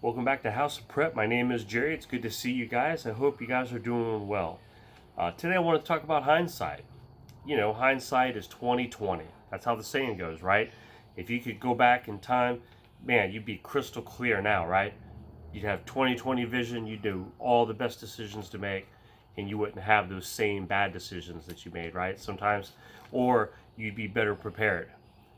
Welcome back to House of Prep. My name is Jerry. It's good to see you guys. I hope you guys are doing well. Today I want to talk about hindsight. You know, hindsight is 2020. That's how the saying goes, right? If you could go back in time, man, you'd be crystal clear now, right? You'd have 2020 vision. You'd do all the best decisions to make, and you wouldn't have those same bad decisions that you made, right? Sometimes, or you'd be better prepared.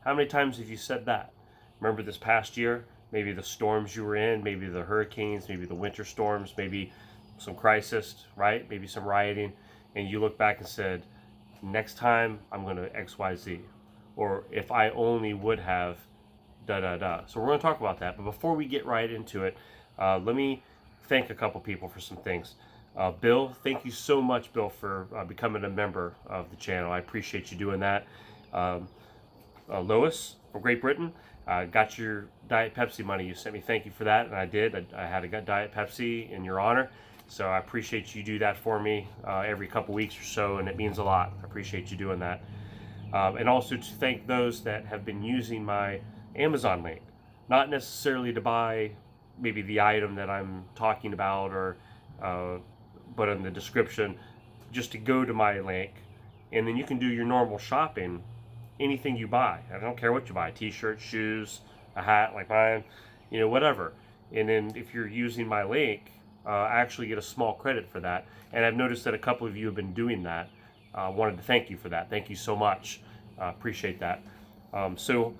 How many times have you said that? Remember this past year? Maybe the storms you were in, maybe the hurricanes, maybe the winter storms, maybe some crisis, right? Maybe some rioting. And you look back and said, next time I'm going to X, Y, Z. Or if I only would have da da da. So we're going to talk about that. But before we get right into it, let me thank a couple people for some things. Bill, thank you so much, Bill, for becoming a member of the channel. I appreciate you doing that. Lois from Great Britain, got your Diet Pepsi money. You sent me. Thank you for that, and I did. I had a Diet Pepsi in your honor, so I appreciate you do that for me every couple weeks or so, and it means a lot. I appreciate you doing that. And also to thank those that have been using my Amazon link, not necessarily to buy maybe the item that I'm talking about, or but in the description, just to go to my link, and then you can do your normal shopping. Anything you buy, I don't care what you buy, t-shirts, shoes, a hat like mine, you know, whatever. And then if you're using my link, I actually get a small credit for that. And I've noticed that a couple of you have been doing that. Wanted to thank you for that. Thank you so much. Appreciate that. So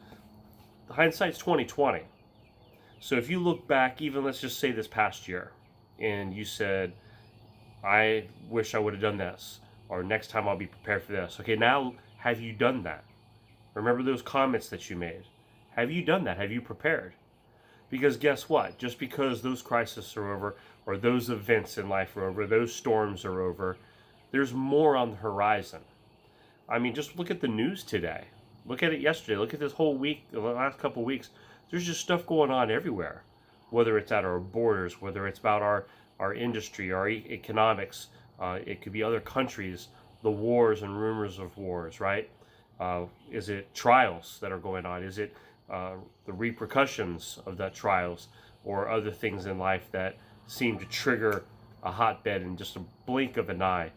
hindsight's 2020. So if you look back, even let's just say this past year, and you said, I wish I would have done this, or next time I'll be prepared for this. Okay, now have you done that? Remember those comments that you made. Have you done that? Have you prepared? Because guess what? Just because those crises are over, or those events in life are over, those storms are over, there's more on the horizon. I mean, just look at the news today. Look at it yesterday. Look at this whole week, the last couple of weeks. There's just stuff going on everywhere. Whether it's at our borders, whether it's about our industry, our economics, it could be other countries, the wars and rumors of wars, right? Is it trials that are going on? Is it the repercussions of that trials, or other things in life that seem to trigger a hotbed in just a blink of an eye?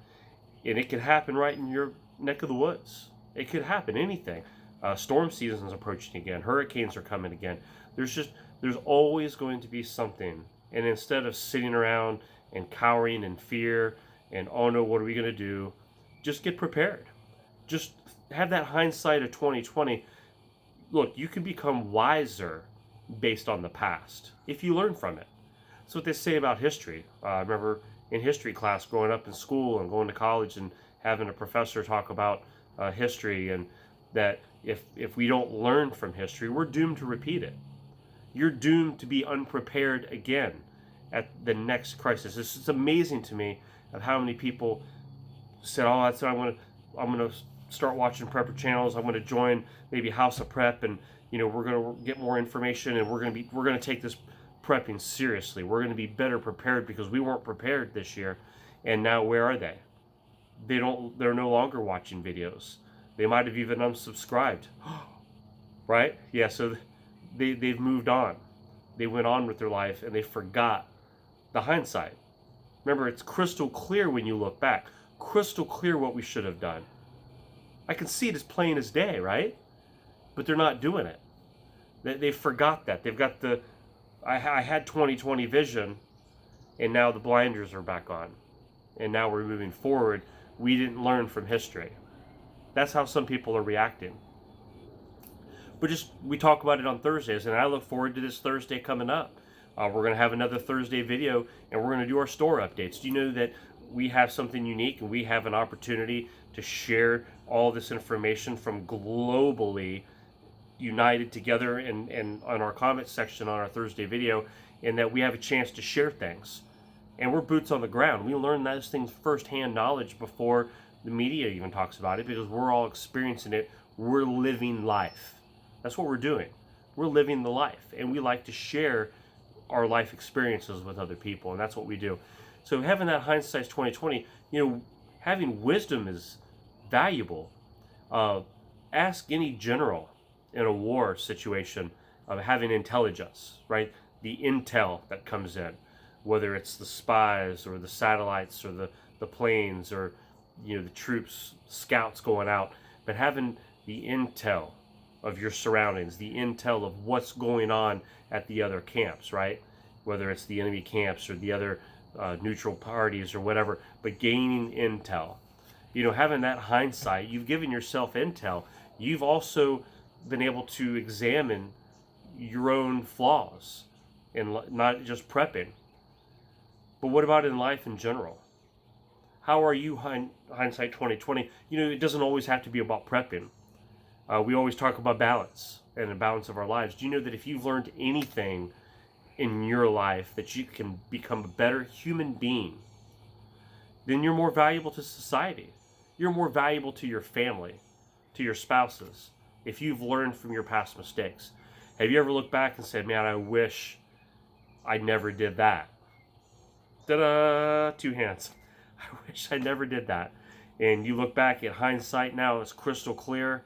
And it could happen right in your neck of the woods. It could happen, anything. Storm season's approaching again. Hurricanes are coming again. There's always going to be something. And instead of sitting around and cowering in fear and, oh no, what are we going to do? Just get prepared. Just have that hindsight of 2020. Look, you can become wiser based on the past if you learn from it. That's what they say about history. I remember in history class growing up in school and going to college and having a professor talk about history, and that if we don't learn from history, we're doomed to repeat it. You're doomed to be unprepared again at the next crisis. It's amazing to me of how many people said, oh, that's what I'm gonna start watching prepper channels. I'm going to join maybe House of Prep, and you know, we're going to get more information, and we're going to take this prepping seriously. We're going to be better prepared because we weren't prepared this year. And now where are they? They're no longer watching videos. They might have even unsubscribed. Right? Yeah, so they've moved on. They went on with their life, and they forgot the hindsight. Remember, it's crystal clear when you look back. Crystal clear what we should have done. I can see it as plain as day, right? But they're not doing it. They forgot that. They've got I had 2020 vision, and now the blinders are back on. And now we're moving forward. We didn't learn from history. That's how some people are reacting. But we talk about it on Thursdays, and I look forward to this Thursday coming up. We're going to have another Thursday video, and we're going to do our store updates. Do you know that we have something unique, and we have an opportunity to share all this information from globally united together and on our comment section on our Thursday video, and that we have a chance to share things. And we're boots on the ground. We learn those things firsthand knowledge before the media even talks about it, because we're all experiencing it. We're living life. That's what we're doing. We're living the life, and we like to share our life experiences with other people, and that's what we do. So having that hindsight's 2020, you know, having wisdom is valuable. Ask any general in a war situation of having intelligence, right? the intel that comes in, whether it's the spies or the satellites or the planes or the troops, scouts going out, but having the intel of your surroundings, the intel of what's going on at the other camps, right? Whether it's the enemy camps or the other neutral parties or whatever, but gaining intel. Having that hindsight, you've given yourself intel. You've also been able to examine your own flaws and not just prepping. But what about in life in general? How are you, hindsight 2020? It doesn't always have to be about prepping. We always talk about balance and the balance of our lives. Do you know that if you've learned anything in your life that you can become a better human being, then you're more valuable to society. You're more valuable to your family, to your spouses, if you've learned from your past mistakes. Have you ever looked back and said, man, I wish I never did that? Ta-da! 2 hands. I wish I never did that. And you look back at hindsight now, it's crystal clear.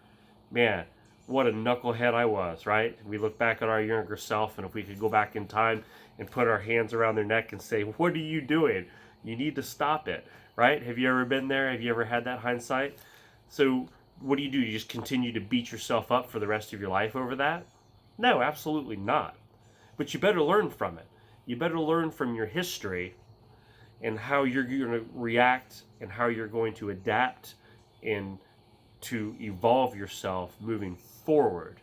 Man, what a knucklehead I was, right? We look back at our younger self, and if we could go back in time and put our hands around their neck and say, what are you doing? You need to stop it, right? Have you ever been there? Have you ever had that hindsight? So what do? You just continue to beat yourself up for the rest of your life over that? No, absolutely not. But you better learn from it. You better learn from your history and how you're going to react and how you're going to adapt and to evolve yourself moving forward.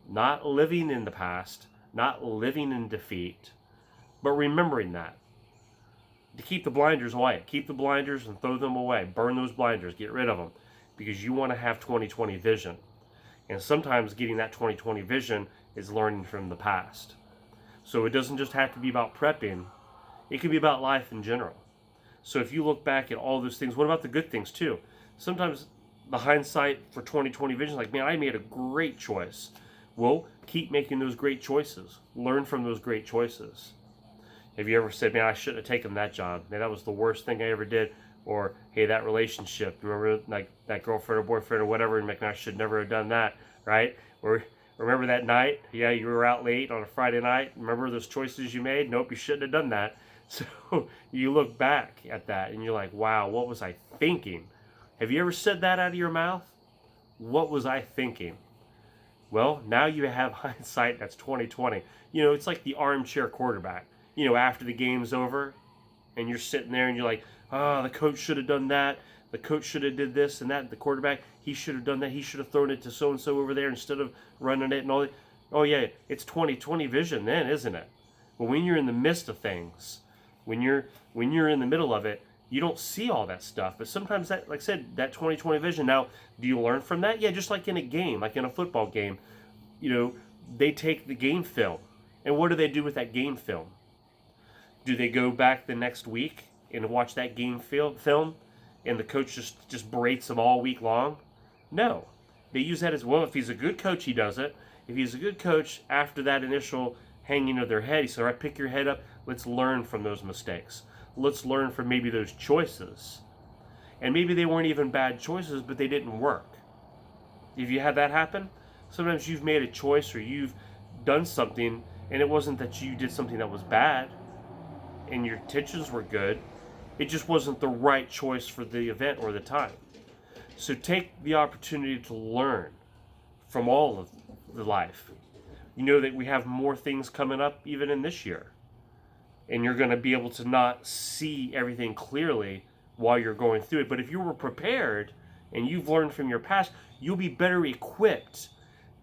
Not living in the past, not living in defeat, but remembering that. To keep the blinders white. Keep the blinders and throw them away. Burn those blinders. Get rid of them. Because you want to have 2020 vision. And sometimes getting that 2020 vision is learning from the past. So it doesn't just have to be about prepping. It can be about life in general. So if you look back at all those things, what about the good things too? Sometimes the hindsight for 2020 vision is like, man, I made a great choice. Well, keep making those great choices. Learn from those great choices. Have you ever said, man, I shouldn't have taken that job. Man, that was the worst thing I ever did. Or, hey, that relationship, remember like that girlfriend or boyfriend or whatever, and like, I should never have done that, right? Or remember that night? Yeah, you were out late on a Friday night. Remember those choices you made? Nope, you shouldn't have done that. So you look back at that and you're like, wow, what was I thinking? Have you ever said that out of your mouth? What was I thinking? Well, now you have hindsight that's 2020. It's like the armchair quarterback. After the game's over and you're sitting there and you're like, oh, the coach should have done that. The coach should have did this and that. The quarterback, he should have done that. He should have thrown it to so-and-so over there instead of running it and all that. Oh, yeah, it's 2020 vision then, isn't it? But when you're in the midst of things, when you're in the middle of it, you don't see all that stuff. But sometimes that, like I said, that 2020 vision. Now, do you learn from that? Yeah, just like in a game, like in a football game, they take the game film. And what do they do with that game film? Do they go back the next week and watch that game film and the coach just berates them all week long? No. They use that as, well, if he's a good coach, he does it. If he's a good coach, after that initial hanging of their head, he said, all right, pick your head up. Let's learn from those mistakes. Let's learn from maybe those choices. And maybe they weren't even bad choices, but they didn't work. Have you had that happen? Sometimes you've made a choice or you've done something and it wasn't that you did something that was bad and your intentions were good. It just wasn't the right choice for the event or the time. So take the opportunity to learn from all of the life. You know that we have more things coming up even in this year. And you're going to be able to not see everything clearly while you're going through it. But if you were prepared and you've learned from your past, you'll be better equipped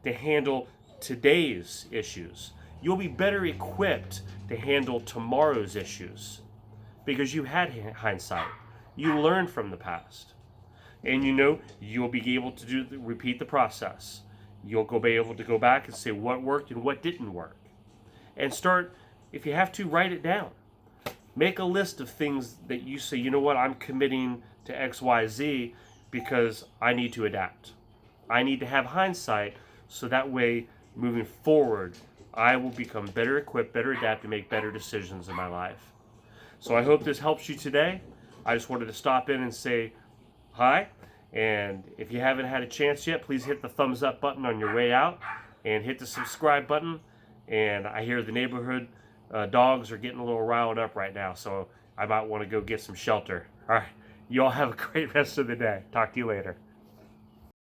to handle today's issues. You'll be better equipped to handle tomorrow's issues because you had hindsight. You learned from the past. And you'll be able to repeat the process. You'll be able to go back and say what worked and what didn't work. And start, if you have to, write it down. Make a list of things that you say, you know what, I'm committing to X, Y, Z because I need to adapt. I need to have hindsight so that way, moving forward, I will become better equipped, better adapt, and make better decisions in my life. So I hope this helps you today. I just wanted to stop in and say hi. And if you haven't had a chance yet, please hit the thumbs up button on your way out and hit the subscribe button. and I hear the neighborhood dogs are getting a little riled up right now, so I might want to go get some shelter. All right, you all have a great rest of the day. Talk to you later.